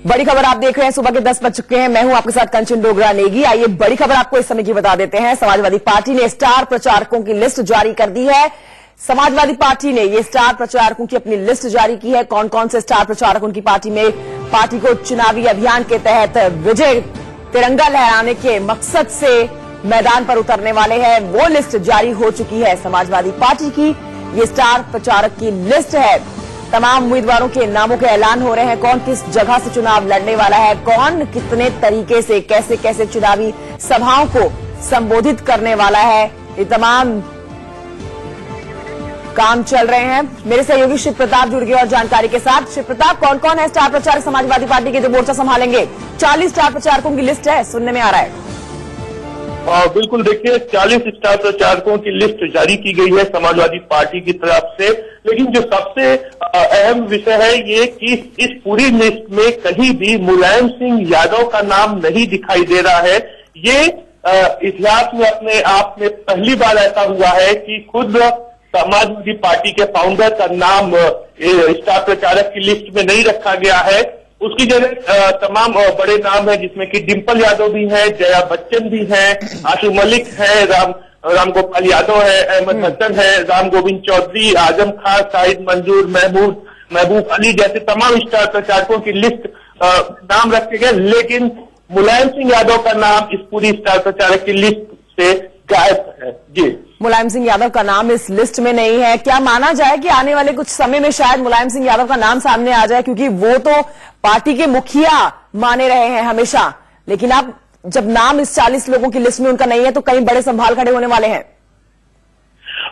बड़ी खबर आप देख रहे हैं, सुबह के 10 बज चुके हैं। मैं हूं आपके साथ कंचन डोगरा नेगी। आइए बड़ी खबर आपको इस समय की बता देते हैं। समाजवादी पार्टी ने स्टार प्रचारकों की लिस्ट जारी कर दी है। समाजवादी पार्टी ने ये स्टार प्रचारकों की अपनी लिस्ट जारी की है। कौन कौन से स्टार प्रचारक उनकी पार्टी को चुनावी अभियान के तहत विजय तिरंगा लहराने के मकसद से मैदान पर उतरने वाले हैं, वो लिस्ट जारी हो चुकी है। समाजवादी पार्टी की ये स्टार प्रचारक की लिस्ट है। तमाम उम्मीदवारों के नामों के ऐलान हो रहे हैं। कौन किस जगह से चुनाव लड़ने वाला है, कौन कितने तरीके से कैसे कैसे चुनावी सभाओं को संबोधित करने वाला है, ये तमाम काम चल रहे हैं। मेरे सहयोगी शिव प्रताप जुड़ गए और जानकारी के साथ। शिव प्रताप, कौन कौन है स्टार प्रचारक समाजवादी पार्टी के जो मोर्चा संभालेंगे? 40 स्टार प्रचारकों की लिस्ट है, सुनने में आ रहा है। बिल्कुल, देखिए 40 स्टार प्रचारकों की लिस्ट जारी की गई है समाजवादी पार्टी की तरफ से। लेकिन जो सबसे अहम विषय है ये कि इस पूरी लिस्ट में कहीं भी मुलायम सिंह यादव का नाम नहीं दिखाई दे रहा है। ये इतिहास में अपने आप में पहली बार ऐसा हुआ है कि खुद समाजवादी पार्टी के फाउंडर का नाम स्टार प्रचारक की लिस्ट में नहीं रखा गया है। उसकी जगह तमाम बड़े नाम हैं, जिसमें कि डिंपल यादव भी है, जया बच्चन भी है, आशु मलिक है, राम गोपाल यादव है, अहमद हसन है, राम गोविंद चौधरी, आजम खान, शाहिद मंजूर, महबूब अली जैसे तमाम स्टार प्रचारकों की लिस्ट नाम रखे गए। लेकिन मुलायम सिंह यादव का नाम इस पूरी स्टार प्रचारक की लिस्ट से गायब है। जी, मुलायम सिंह यादव का नाम इस लिस्ट में नहीं है। क्या माना जाए कि आने वाले कुछ समय में शायद मुलायम सिंह यादव का नाम सामने आ जाए, क्योंकि वो तो पार्टी के मुखिया माने रहे हैं हमेशा। लेकिन अब जब नाम इस 40 लोगों की लिस्ट में उनका नहीं है तो कहीं बड़े संभाल खड़े होने वाले हैं।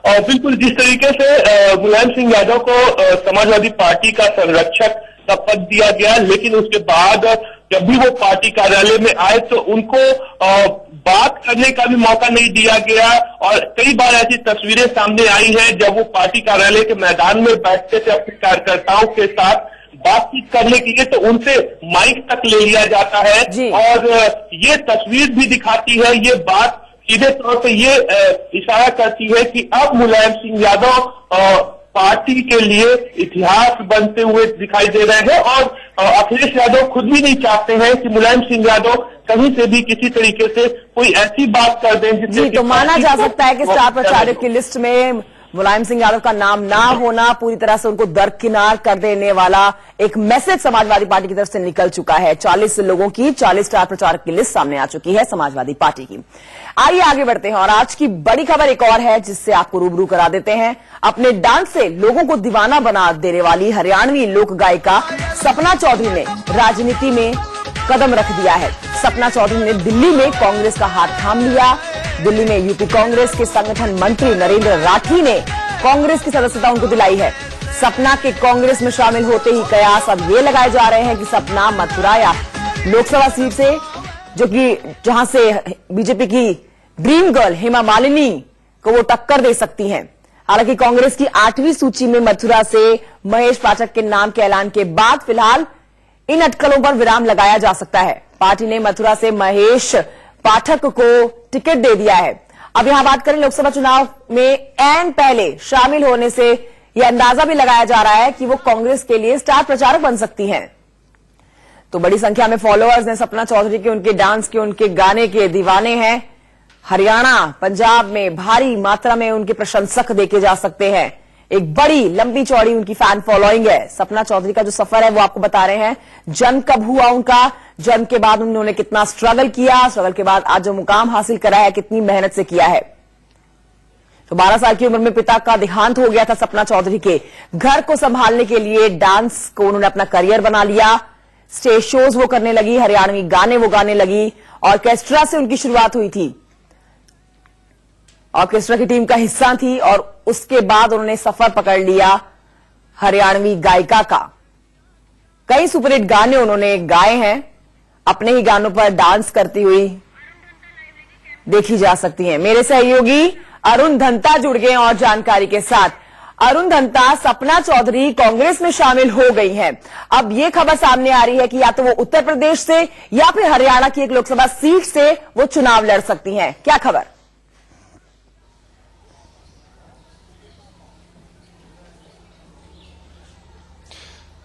और बिल्कुल, जिस तरीके से मुलायम सिंह यादव को समाजवादी पार्टी का संरक्षक का पद दिया गया, लेकिन उसके बाद जब भी वो पार्टी कार्यालय में आए तो उनको बात करने का भी मौका नहीं दिया गया। और कई बार ऐसी तस्वीरें सामने आई हैं जब वो पार्टी कार्यालय के मैदान में बैठते थे अपने कार्यकर्ताओं के साथ बातचीत करने के लिए, तो उनसे माइक तक ले लिया जाता है। और ये तस्वीर भी दिखाती है, ये बात सीधे तौर पे ये इशारा करती है कि अब मुलायम सिंह यादव पार्टी के लिए इतिहास बनते हुए दिखाई दे रहे हैं। और अखिलेश यादव खुद भी नहीं चाहते हैं कि मुलायम सिंह यादव कहीं से भी किसी तरीके से कोई ऐसी बात कर दें जिससे तो माना जा सकता है कि स्टार प्रचारक की लिस्ट में मुलायम सिंह यादव का नाम ना होना पूरी तरह से उनको दरकिनार कर देने वाला एक मैसेज समाजवादी पार्टी की तरफ से निकल चुका है। 40 लोगों की 40 स्टार प्रचारक की लिस्ट सामने आ चुकी है समाजवादी पार्टी की। आइए आगे बढ़ते हैं और आज की बड़ी खबर एक और है जिससे आपको रूबरू करा देते हैं। अपने डांस से लोगों को दीवाना बना देने वाली हरियाणवी लोक गायिका सपना चौधरी ने राजनीति में कदम रख दिया है। सपना चौधरी ने दिल्ली में कांग्रेस का हाथ थाम लिया। दिल्ली में यूपी कांग्रेस के संगठन मंत्री नरेंद्र राठी ने कांग्रेस की सदस्यता उनको दिलाई है। सपना के कांग्रेस में शामिल होते ही कयास अब ये लगाए जा रहे हैं कि सपना मथुरा या लोकसभा सीट से, जो कि जहां से बीजेपी की ड्रीम गर्ल हेमा मालिनी को वो टक्कर दे सकती हैं। हालांकि कांग्रेस की 8वीं सूची में मथुरा से महेश पाठक के नाम के ऐलान के बाद फिलहाल इन अटकलों पर विराम लगाया जा सकता है। पार्टी ने मथुरा से महेश पाठक को टिकट दे दिया है। अब यहां बात करें लोकसभा चुनाव में ऐन पहले शामिल होने से यह अंदाजा भी लगाया जा रहा है कि वो कांग्रेस के लिए स्टार प्रचारक बन सकती हैं। तो बड़ी संख्या में फॉलोअर्स हैं सपना चौधरी के, उनके डांस के, उनके गाने के दीवाने हैं। हरियाणा, पंजाब में भारी मात्रा में उनके प्रशंसक देखे जा सकते हैं। एक बड़ी लंबी चौड़ी उनकी फैन फॉलोइंग है। सपना चौधरी का जो सफर है वो आपको बता रहे हैं। जन्म कब हुआ उनका, जन्म के बाद उन्होंने कितना स्ट्रगल किया, स्ट्रगल के बाद आज जो मुकाम हासिल करा है कितनी मेहनत से किया है। तो 12 साल की उम्र में पिता का देहांत हो गया था सपना चौधरी के। घर को संभालने के लिए डांस को उन्होंने अपना करियर बना लिया। स्टेज शोज वो करने लगी, हरियाणवी गाने वो गाने लगी। ऑर्केस्ट्रा से उनकी शुरुआत हुई थी, ऑर्केस्ट्रा की टीम का हिस्सा थी और उसके बाद उन्होंने सफर पकड़ लिया हरियाणवी गायिका का। कई सुपरहिट गाने उन्होंने गाए हैं। अपने ही गानों पर डांस करती हुई देखी जा सकती हैं। मेरे सहयोगी अरुण धंता जुड़ गए और जानकारी के साथ। अरुण धंता, सपना चौधरी कांग्रेस में शामिल हो गई हैं। अब यह खबर सामने आ रही है कि या तो वो उत्तर प्रदेश से या फिर हरियाणा की एक लोकसभा सीट से वो चुनाव लड़ सकती हैं। क्या खबर?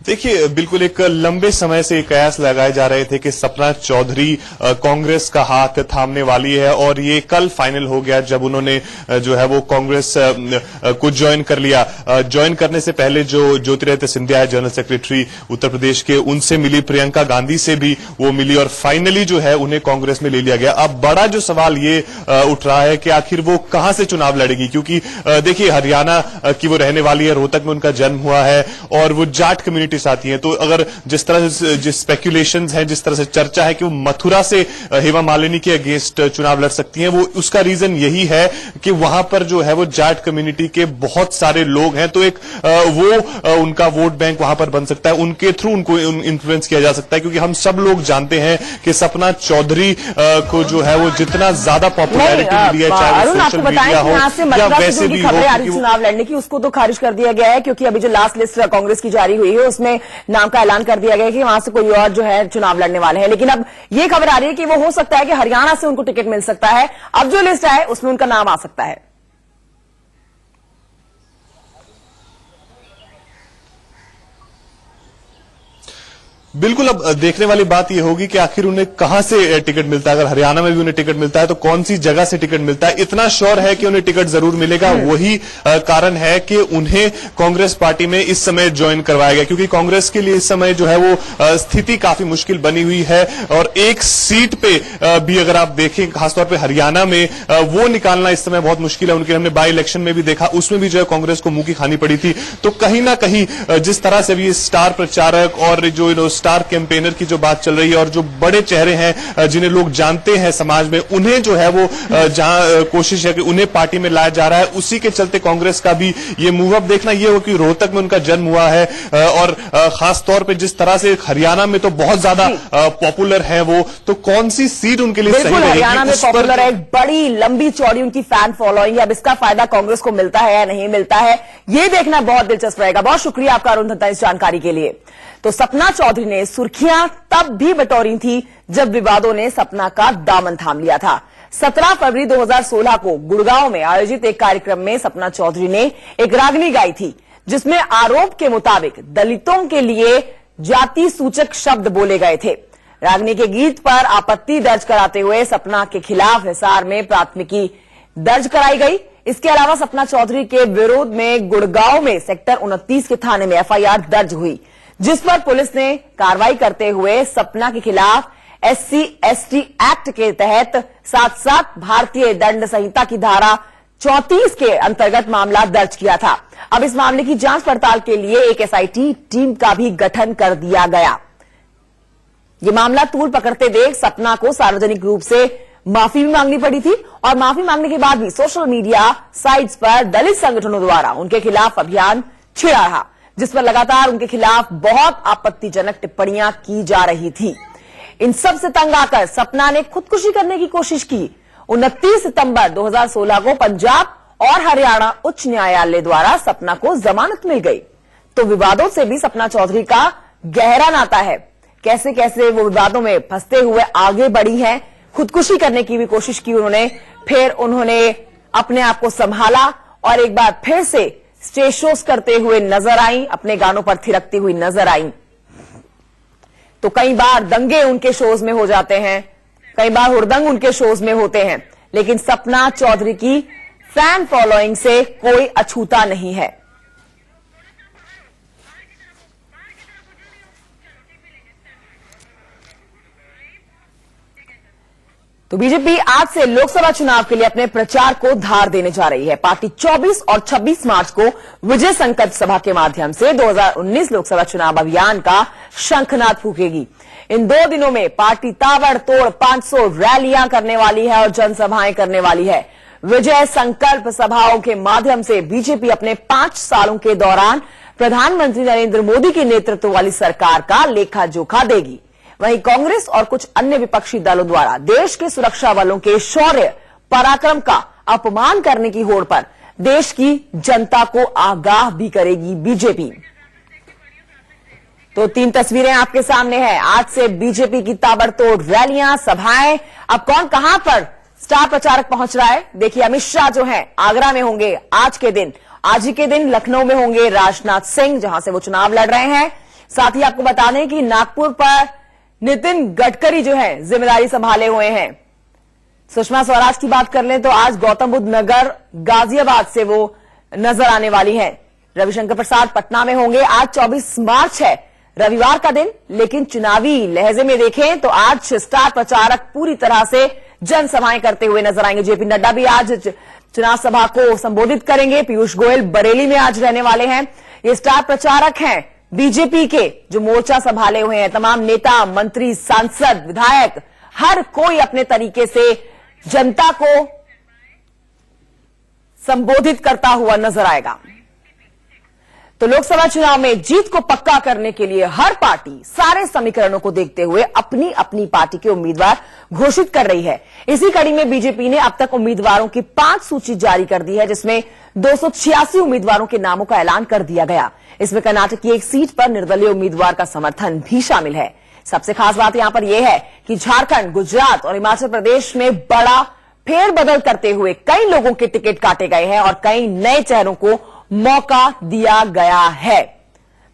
देखिए, बिल्कुल एक लंबे समय से कयास लगाए जा रहे थे कि सपना चौधरी कांग्रेस का हाथ थामने वाली है और ये कल फाइनल हो गया जब उन्होंने जो है वो कांग्रेस को ज्वाइन कर लिया। ज्वाइन करने से पहले जो ज्योतिरादित्य सिंधिया है जनरल सेक्रेटरी उत्तर प्रदेश के, उनसे मिली, प्रियंका गांधी से भी वो मिली और फाइनली जो है उन्हें कांग्रेस में ले लिया गया। अब बड़ा जो सवाल ये उठ रहा है कि आखिर वो कहां से चुनाव लड़ेगी, क्योंकि देखिए हरियाणा की वो रहने वाली है, रोहतक में उनका जन्म हुआ है और वो जाट कम्युनिटी आती है। तो अगर जिस तरह से जिस स्पेक्यूलेशंस हैं, जिस तरह से चर्चा है कि वो मथुरा से हेमा मालिनी के अगेंस्ट चुनाव लड़ सकती हैं, वो उसका रीजन यही है कि वहां पर जो है वो जाट कम्युनिटी के बहुत सारे लोग हैं। तो एक वो उनका वोट बैंक वहां पर बन सकता है, उनके थ्रू उनको इन्फ्लुएंस किया जा सकता है, क्योंकि हम सब लोग जानते हैं कि सपना चौधरी को जो है वो जितना ज्यादा पॉपुलैरिटी मिली है, चाहे वो सोशल मीडिया हो या वैसे भी हो, चुनाव लड़ने की, उसको तो खारिज कर दिया गया है, क्योंकि अभी जो लास्ट लिस्ट कांग्रेस की जारी हुई है उसमें नाम का ऐलान कर दिया गया है कि वहां से कोई और जो है चुनाव लड़ने वाले हैं। लेकिन अब ये खबर आ रही है कि वो हो सकता है कि हरियाणा से उनको टिकट मिल सकता है। अब जो लिस्ट है उसमें उनका नाम आ सकता है। बिल्कुल, अब देखने वाली बात यह होगी कि आखिर उन्हें कहां से टिकट मिलता है। अगर हरियाणा में भी उन्हें टिकट मिलता है तो कौन सी जगह से टिकट मिलता है। इतना श्योर है कि उन्हें टिकट जरूर मिलेगा। वही कारण है कि उन्हें कांग्रेस पार्टी में इस समय ज्वाइन करवाया गया, क्योंकि कांग्रेस के लिए इस समय जो है वो स्थिति काफी मुश्किल बनी हुई है और एक सीट पे भी अगर आप देखें, खासतौर पर हरियाणा में, वो निकालना इस समय बहुत मुश्किल है। उनके हमने बाई इलेक्शन में भी देखा, उसमें भी जो है कांग्रेस को मुंह की खानी पड़ी थी। तो कहीं ना कहीं जिस तरह से भी स्टार प्रचारक और जो स्टार कैंपेनर की जो बात चल रही है और जो बड़े चेहरे हैं जिन्हें लोग जानते हैं समाज में, उन्हें जो है वो जहां कोशिश है कि उन्हें पार्टी में लाया जा रहा है, उसी के चलते कांग्रेस का भी ये मूव अप देखना ये हो कि रोहतक में उनका जन्म हुआ है और खासतौर पे जिस तरह से हरियाणा में तो बहुत ज्यादा पॉपुलर है वो, तो कौन सी सीट उनके लिए सही रहेगी। हरियाणा में पॉपुलर है, बड़ी लंबी चौड़ी उनकी फैन फॉलोइंग है। अब इसका फायदा कांग्रेस को मिलता है या नहीं मिलता है, ये देखना बहुत दिलचस्प रहेगा। बहुत शुक्रिया आपका अरुण दत्ता इस जानकारी के लिए। तो सपना चौधरी ने सुर्खियां तब भी बटोरी थी जब विवादों ने सपना का दामन थाम लिया था। 17 फरवरी 2016 को गुड़गांव में आयोजित एक कार्यक्रम में सपना चौधरी ने एक रागनी गाई थी, जिसमें आरोप के मुताबिक दलितों के लिए जाति सूचक शब्द बोले गए थे। रागनी के गीत पर आपत्ति दर्ज कराते हुए सपना के खिलाफ हिसार में प्राथमिकी दर्ज कराई गई। इसके अलावा सपना चौधरी के विरोध में गुड़गांव में सेक्टर 29 के थाने में एफआईआर दर्ज हुई, जिस पर पुलिस ने कार्रवाई करते हुए सपना के खिलाफ SC/ST एक्ट के तहत साथ भारतीय दंड संहिता की धारा 34 के अंतर्गत मामला दर्ज किया था। अब इस मामले की जांच पड़ताल के लिए एक SIT टीम का भी गठन कर दिया गया। ये मामला तूल पकड़ते देख सपना को सार्वजनिक रूप से माफी भी मांगनी पड़ी थी और माफी मांगने के बाद भी सोशल मीडिया साइट्स पर दलित संगठनों द्वारा उनके खिलाफ अभियान छिड़ा रहा, जिस पर लगातार उनके खिलाफ बहुत आपत्तिजनक टिप्पणियां की जा रही थी। इन सब से तंग आकर सपना ने खुदकुशी करने की कोशिश की। 29 सितंबर 2016 को पंजाब और हरियाणा उच्च न्यायालय द्वारा सपना को जमानत मिल गई। तो विवादों से भी सपना चौधरी का गहरा नाता है। कैसे कैसे वो विवादों में फंसते हुए आगे बढ़ी हैं, खुदकुशी करने की भी कोशिश की उन्होंने, फिर उन्होंने अपने आप को संभाला और एक बार फिर से स्टेज शोज करते हुए नजर आई, अपने गानों पर थिरकती हुई नजर आई। तो कई बार दंगे उनके शोज में हो जाते हैं, कई बार हुड़दंग उनके शोज में होते हैं, लेकिन सपना चौधरी की फैन फॉलोइंग से कोई अछूता नहीं है। तो बीजेपी आज से लोकसभा चुनाव के लिए अपने प्रचार को धार देने जा रही है। पार्टी 24 और 26 मार्च को विजय संकल्प सभा के माध्यम से 2019 लोकसभा चुनाव अभियान का शंखनाद फूकेगी। इन 2 दिनों में पार्टी ताबड़तोड़ 500 रैलियां करने वाली है और जनसभाएं करने वाली है। विजय संकल्प सभाओं के माध्यम से बीजेपी अपने 5 सालों के दौरान प्रधानमंत्री नरेंद्र मोदी के नेतृत्व वाली सरकार का लेखा जोखा देगी। वहीं कांग्रेस और कुछ अन्य विपक्षी दलों द्वारा देश के सुरक्षा बलों के शौर्य पराक्रम का अपमान करने की होड़ पर देश की जनता को आगाह भी करेगी बीजेपी। तो 3 तस्वीरें आपके सामने हैं। आज से बीजेपी की ताबड़तोड़ रैलियां, सभाएं। अब कौन कहां पर स्टार प्रचारक पहुंच रहा है, देखिए अमित शाह जो हैं आगरा में होंगे आज के दिन, आज ही के दिन लखनऊ में होंगे राजनाथ सिंह, जहां से वो चुनाव लड़ रहे हैं। साथ ही आपको बता दें कि नागपुर पर नितिन गडकरी जो है जिम्मेदारी संभाले हुए हैं। सुषमा स्वराज की बात कर लें तो आज गौतम बुद्ध नगर गाजियाबाद से वो नजर आने वाली हैं। रविशंकर प्रसाद पटना में होंगे। आज 24 मार्च है, रविवार का दिन, लेकिन चुनावी लहजे में देखें तो आज स्टार प्रचारक पूरी तरह से जनसभाएं करते हुए नजर आएंगे। जेपी नड्डा भी आज चुनाव सभा को संबोधित करेंगे। पीयूष गोयल बरेली में आज रहने वाले हैं। ये स्टार प्रचारक हैं बीजेपी के, जो मोर्चा संभाले हुए हैं। तमाम नेता, मंत्री, सांसद, विधायक, हर कोई अपने तरीके से जनता को संबोधित करता हुआ नजर आएगा। तो लोकसभा चुनाव में जीत को पक्का करने के लिए हर पार्टी सारे समीकरणों को देखते हुए अपनी अपनी पार्टी के उम्मीदवार घोषित कर रही है। इसी कड़ी में बीजेपी ने अब तक उम्मीदवारों की 5 सूची जारी कर दी है, जिसमें 286 उम्मीदवारों के नामों का ऐलान कर दिया गया। इसमें कर्नाटक की एक सीट पर निर्दलीय उम्मीदवार का समर्थन भी शामिल है। सबसे खास बात यहां पर यह है कि झारखंड, गुजरात और हिमाचल प्रदेश में बड़ा फेरबदल करते हुए कई लोगों के टिकट काटे गए हैं और कई नए चेहरों को मौका दिया गया है।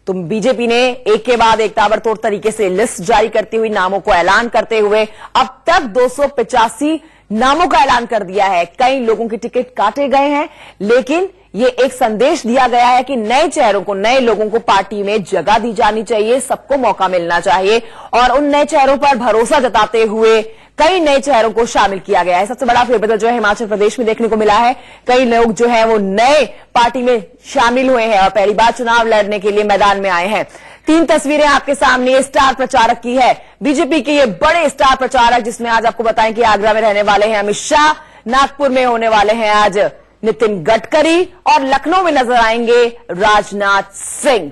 तो बीजेपी ने एक के बाद एक ताबड़तोड़ तरीके से लिस्ट जारी करती हुई नामों को ऐलान करते हुए अब तक 285 नामों का ऐलान कर दिया है। कई लोगों के टिकट काटे गए हैं, लेकिन ये एक संदेश दिया गया है कि नए चेहरों को, नए लोगों को पार्टी में जगह दी जानी चाहिए, सबको मौका मिलना चाहिए और उन नए चेहरों पर भरोसा जताते हुए कई नए चेहरों को शामिल किया गया है। सबसे बड़ा फेरबदल जो है हिमाचल प्रदेश में देखने को मिला है। कई लोग जो है वो नए पार्टी में शामिल हुए हैं और पहली बार चुनाव लड़ने के लिए मैदान में आए हैं। 3 तस्वीरें आपके सामने स्टार प्रचारक की है। बीजेपी के ये बड़े स्टार प्रचारक, जिसमें आज आपको बताएं कि आगरा में रहने वाले हैं अमित शाह, नागपुर में होने वाले हैं आज नितिन गडकरी और लखनऊ में नजर आएंगे राजनाथ सिंह।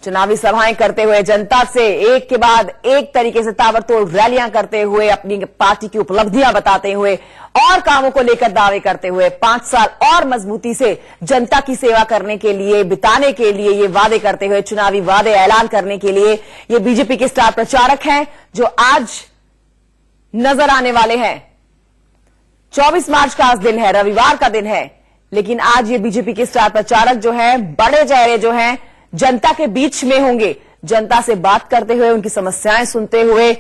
चुनावी सभाएं करते हुए जनता से एक के बाद एक तरीके से ताबड़तोड़ रैलियां करते हुए, अपनी पार्टी की उपलब्धियां बताते हुए और कामों को लेकर दावे करते हुए 5 साल और मजबूती से जनता की सेवा करने के लिए, बिताने के लिए ये वादे करते हुए, चुनावी वादे ऐलान करने के लिए ये बीजेपी के स्टार प्रचारक हैं जो आज नजर आने वाले हैं। 24 मार्च का आज दिन है, रविवार का दिन है, लेकिन आज ये बीजेपी के स्टार प्रचारक जो हैं, बड़े चेहरे जो हैं, जनता के बीच में होंगे। जनता से बात करते हुए, उनकी समस्याएं सुनते हुए,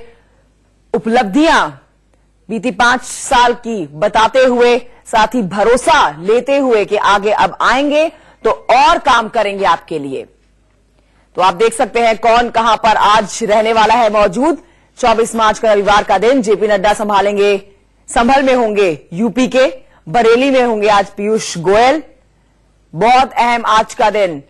उपलब्धियां बीती 5 साल की बताते हुए, साथ ही भरोसा लेते हुए कि आगे अब आएंगे तो और काम करेंगे आपके लिए। तो आप देख सकते हैं कौन कहां पर आज रहने वाला है मौजूद। 24 मार्च का रविवार का दिन, जेपी नड्डा संभालेंगे, संभल में होंगे यूपी के, बरेली में होंगे आज पीयूष गोयल। बहुत अहम आज का दिन,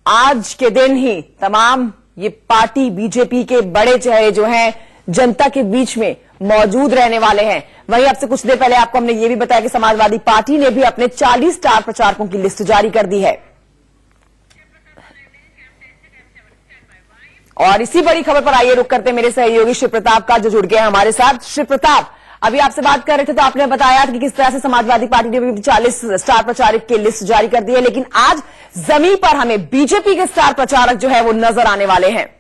आज के दिन ही तमाम ये पार्टी बीजेपी के बड़े चेहरे जो हैं जनता के बीच में मौजूद रहने वाले हैं। वहीं अब से कुछ देर पहले आपको हमने ये भी बताया कि समाजवादी पार्टी ने भी अपने 40 स्टार प्रचारकों की लिस्ट जारी कर दी है। और इसी बड़ी खबर पर आइए रुक करते मेरे सहयोगी शिव प्रताप का, जो जुड़ गए हैं हमारे साथ। शिव प्रताप, अभी आपसे बात कर रहे थे तो आपने बताया कि किस तरह से समाजवादी पार्टी ने भी 40 स्टार प्रचारक की लिस्ट जारी कर दी है, लेकिन आज जमीन पर हमें बीजेपी के स्टार प्रचारक जो है वो नजर आने वाले हैं।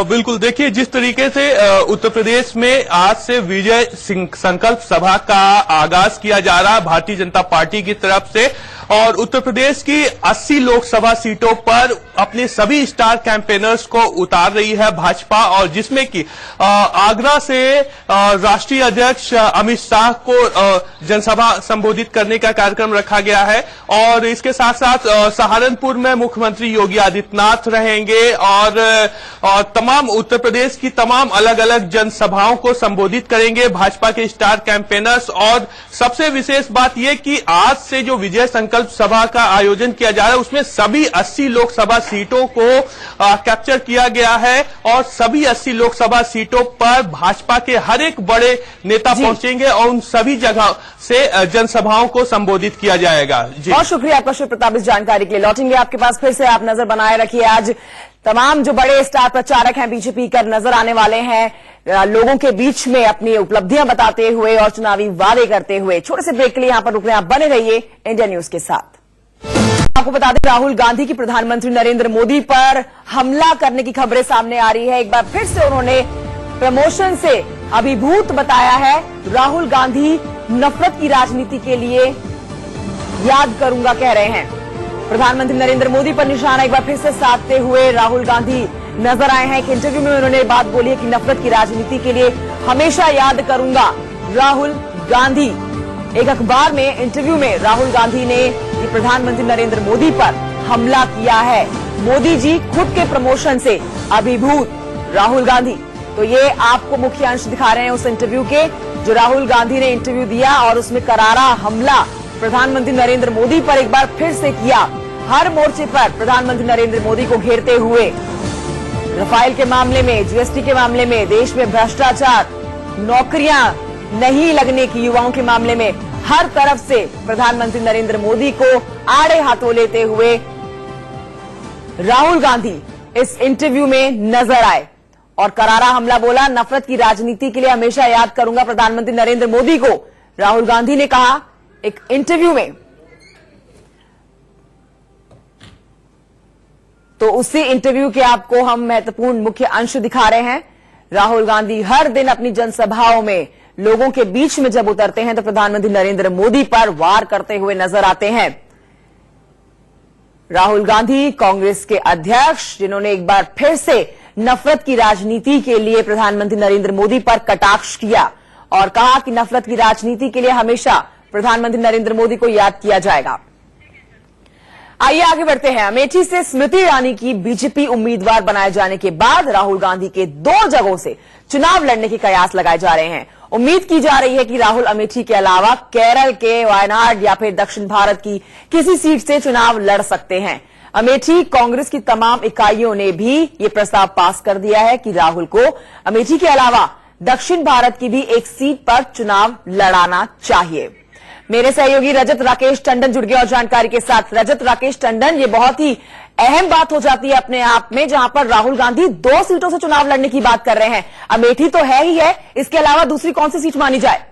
बिल्कुल, देखिए जिस तरीके से उत्तर प्रदेश में आज से विजय संकल्प सभा का आगाज किया जा रहा है भारतीय जनता पार्टी की तरफ से, और उत्तर प्रदेश की 80 लोकसभा सीटों पर अपने सभी स्टार कैंपेनर्स को उतार रही है भाजपा, और जिसमें कि आगरा से राष्ट्रीय अध्यक्ष अमित शाह को जनसभा संबोधित करने का कार्यक्रम रखा गया है। और इसके साथ साथ सहारनपुर में मुख्यमंत्री योगी आदित्यनाथ रहेंगे और तमाम उत्तर प्रदेश की तमाम अलग अलग जनसभाओं को संबोधित करेंगे भाजपा के स्टार कैंपेनर्स। और सबसे विशेष बात यह कि आज से जो विजय संकल्प सभा का आयोजन किया जा रहा है उसमें सभी 80 लोकसभा सीटों को कैप्चर किया गया है, और सभी 80 लोकसभा सीटों पर भाजपा के हर एक बड़े नेता पहुंचेंगे और उन सभी जगह से जनसभाओं को संबोधित किया जाएगा। जी, बहुत शुक्रिया आपका शिव प्रताप इस जानकारी के लिए। लौटेंगे आपके पास फिर से, आप नजर बनाए रखिए। आज तमाम जो बड़े स्टार प्रचारक हैं बीजेपी कर नजर आने वाले हैं लोगों के बीच में अपनी उपलब्धियां बताते हुए और चुनावी वादे करते हुए। छोटे से ब्रेक के लिए यहां पर रुक रहे हैं, आप बने रहिए इंडिया न्यूज के साथ। आपको बता दें, राहुल गांधी की प्रधानमंत्री नरेंद्र मोदी पर हमला करने की खबरें सामने आ रही है। एक बार फिर से उन्होंने प्रमोशन से अभिभूत बताया है। राहुल गांधी नफरत की राजनीति के लिए याद करूंगा कह रहे हैं। प्रधानमंत्री नरेंद्र मोदी पर निशाना एक बार फिर से साधते हुए राहुल गांधी नजर आए हैं। एक इंटरव्यू में उन्होंने बात बोली है कि नफरत की राजनीति के लिए हमेशा याद करूंगा राहुल गांधी। एक अखबार में इंटरव्यू में राहुल गांधी ने प्रधानमंत्री नरेंद्र मोदी पर हमला किया है। मोदी जी खुद के प्रमोशन से अभिभूत राहुल गांधी। तो ये आपको मुख्य अंश दिखा रहे हैं उस इंटरव्यू के जो राहुल गांधी ने इंटरव्यू दिया और उसमें करारा हमला प्रधानमंत्री नरेंद्र मोदी पर एक बार फिर से किया। हर मोर्चे पर प्रधानमंत्री नरेंद्र मोदी को घेरते हुए रफाल के मामले में, जीएसटी के मामले में, देश में भ्रष्टाचार, नौकरियां नहीं लगने की युवाओं के मामले में हर तरफ से प्रधानमंत्री नरेंद्र मोदी को आड़े हाथों लेते हुए राहुल गांधी इस इंटरव्यू में नजर आए और करारा हमला बोला। नफरत की राजनीति के लिए हमेशा याद करूंगा प्रधानमंत्री नरेंद्र मोदी को, राहुल गांधी ने कहा एक इंटरव्यू में। तो उसी इंटरव्यू के आपको हम महत्वपूर्ण मुख्य अंश दिखा रहे हैं। राहुल गांधी हर दिन अपनी जनसभाओं में लोगों के बीच में जब उतरते हैं तो प्रधानमंत्री नरेंद्र मोदी पर वार करते हुए नजर आते हैं। राहुल गांधी कांग्रेस के अध्यक्ष जिन्होंने एक बार फिर से नफरत की राजनीति के लिए प्रधानमंत्री नरेंद्र मोदी पर कटाक्ष किया और कहा कि नफरत की राजनीति के लिए हमेशा प्रधानमंत्री नरेंद्र मोदी को याद किया जाएगा। आइए आगे बढ़ते हैं। अमेठी से स्मृति ईरानी की बीजेपी उम्मीदवार बनाए जाने के बाद राहुल गांधी के 2 जगहों से चुनाव लड़ने के कयास लगाए जा रहे हैं। उम्मीद की जा रही है कि राहुल अमेठी के अलावा केरल के वायनाड या फिर दक्षिण भारत की किसी सीट से चुनाव लड़ सकते हैं। अमेठी कांग्रेस की तमाम इकाइयों ने भी ये प्रस्ताव पास कर दिया है कि राहुल को अमेठी के अलावा दक्षिण भारत की भी एक सीट पर चुनाव लड़ाना चाहिए। मेरे सहयोगी रजत राकेश टंडन जुड़ गए और जानकारी के साथ। रजत राकेश टंडन, ये बहुत ही अहम बात हो जाती है अपने आप में जहां पर राहुल गांधी 2 सीटों से चुनाव लड़ने की बात कर रहे हैं। अमेठी तो है ही है, इसके अलावा दूसरी कौन सी सीट मानी जाए?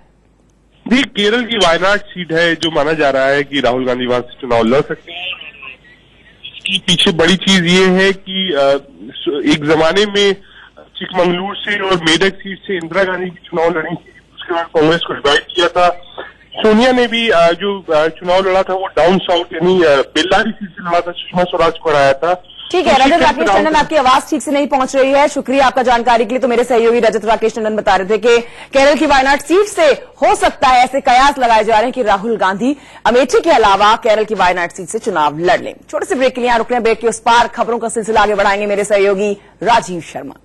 जी, केरल की वायनाड सीट है जो माना जा रहा है कि राहुल गांधी वहां से चुनाव लड़ सकते हैं। इसकी पीछे बड़ी चीज ये है कि एक जमाने में चिकमंगलुरु से और मेदक सीट से इंदिरा गांधी की चुनाव लड़ी, उसके बाद कांग्रेस को डिवाइड किया था। सोनिया ने भी जो चुनाव लड़ा था वो डाउन साउथ यानी बेल्लारी सीट से लड़ा था, सुषमा स्वराज को हराया था। ठीक है रजत राकेश टंडन, आपकी आवाज ठीक से नहीं पहुंच रही है। शुक्रिया आपका जानकारी के लिए। तो मेरे सहयोगी रजत राकेश टंडन बता रहे थे कि केरल की वायनाड सीट से हो सकता है ऐसे कयास लगाए जा रहे हैं कि राहुल गांधी अमेठी के अलावा केरल की वायनाड सीट से चुनाव लड़ लें। छोटे से ब्रेक के लिए रुक रहे हैं, ब्रेक के उस पार खबरों का सिलसिला आगे बढ़ाएंगे मेरे सहयोगी राजीव शर्मा।